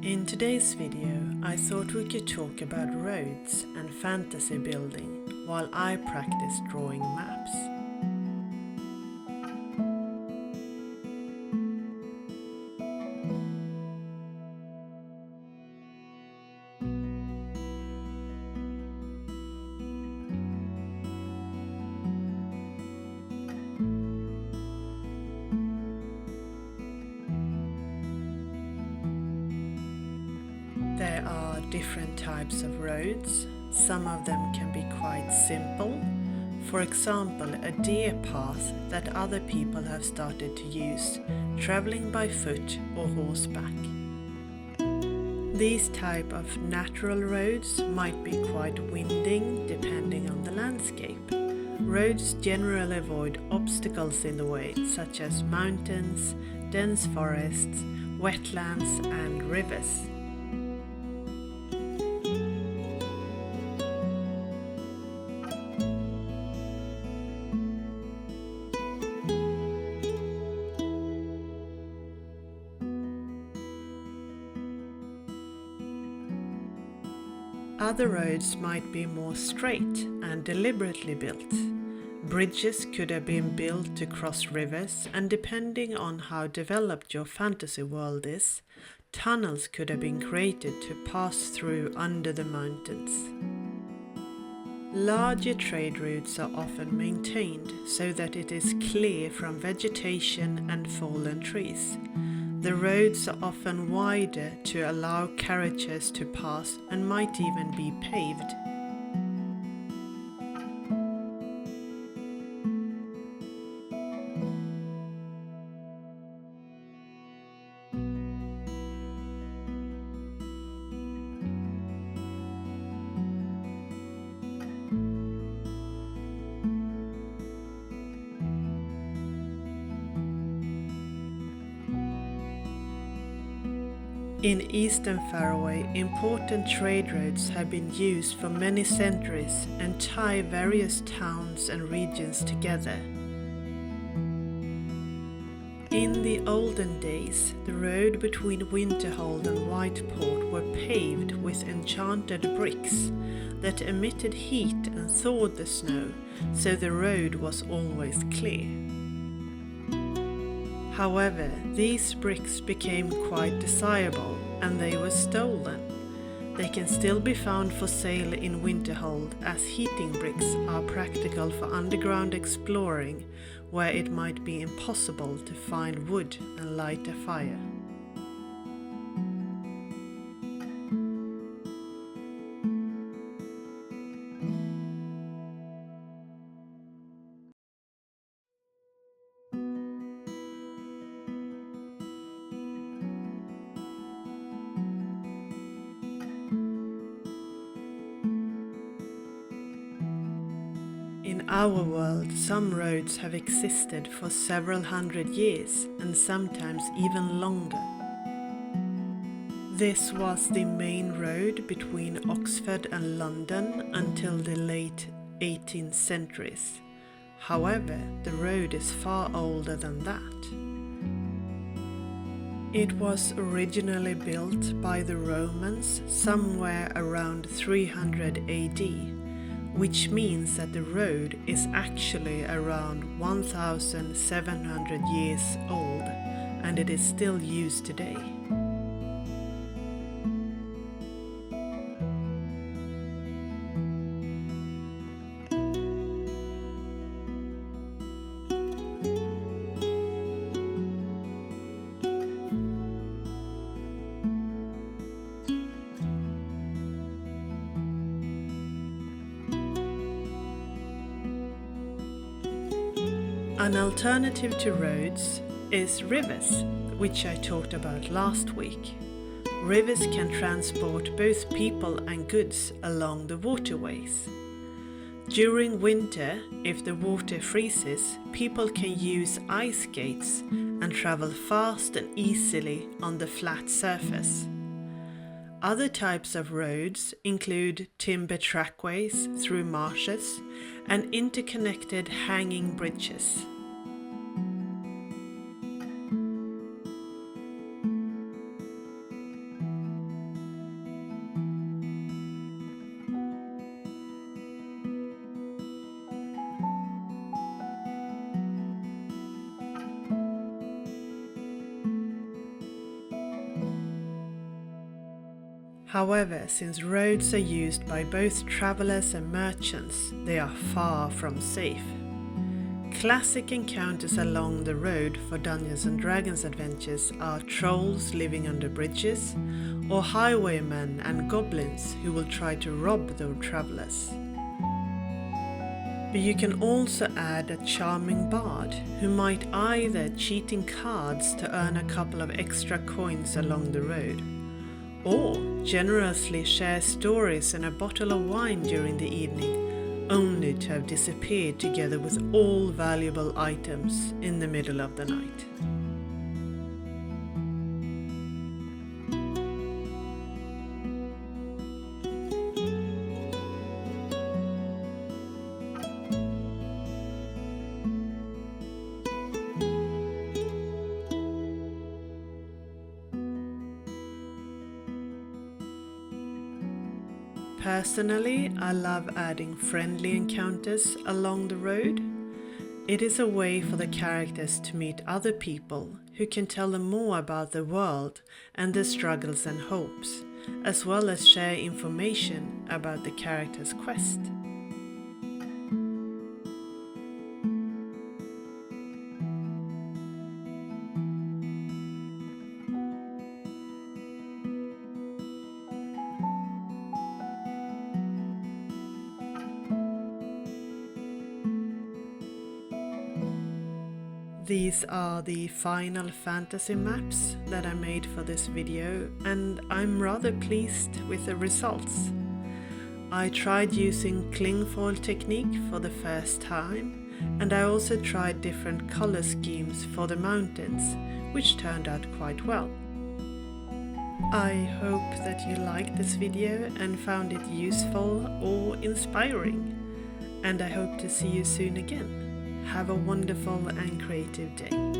In today's video, I thought we could talk about roads and fantasy building while I practice drawing maps. There are different types of roads. Some of them can be quite simple. For example, a deer path that other people have started to use, traveling by foot or horseback. These type of natural roads might be quite winding depending on the landscape. Roads generally avoid obstacles in the way, such as mountains, dense forests, wetlands and rivers. Other roads might be more straight and deliberately built. Bridges could have been built to cross rivers, and depending on how developed your fantasy world is, tunnels could have been created to pass through under the mountains. Larger trade routes are often maintained so that it is clear from vegetation and fallen trees. The roads are often wider to allow carriages to pass and might even be paved. In Eastern Farraway, important trade roads have been used for many centuries and tie various towns and regions together. In the olden days, the road between Winterhold and Whiteport were paved with enchanted bricks that emitted heat and thawed the snow, so the road was always clear. However, these bricks became quite desirable and they were stolen. They can still be found for sale in Winterhold, as heating bricks are practical for underground exploring where it might be impossible to find wood and light a fire. In our world, some roads have existed for several hundred years and sometimes even longer. This was the main road between Oxford and London until the late 18th centuries. However, the road is far older than that. It was originally built by the Romans somewhere around 300 AD. Which means that the road is actually around 1,700 years old and it is still used today. An alternative to roads is rivers, which I talked about last week. Rivers can transport both people and goods along the waterways. During winter, if the water freezes, people can use ice skates and travel fast and easily on the flat surface. Other types of roads include timber trackways through marshes and interconnected hanging bridges. However, since roads are used by both travelers and merchants, they are far from safe. Classic encounters along the road for Dungeons and Dragons adventures are trolls living under bridges, or highwaymen and goblins who will try to rob the travelers. But you can also add a charming bard who might either cheat in cards to earn a couple of extra coins along the road, or generously share stories and a bottle of wine during the evening, only to have disappeared together with all valuable items in the middle of the night. Personally, I love adding friendly encounters along the road. It is a way for the characters to meet other people who can tell them more about the world and their struggles and hopes, as well as share information about the character's quest. These are the final fantasy maps that I made for this video, and I'm rather pleased with the results. I tried using cling foil technique for the first time, and I also tried different color schemes for the mountains, which turned out quite well. I hope that you liked this video and found it useful or inspiring, and I hope to see you soon again. Have a wonderful and creative day.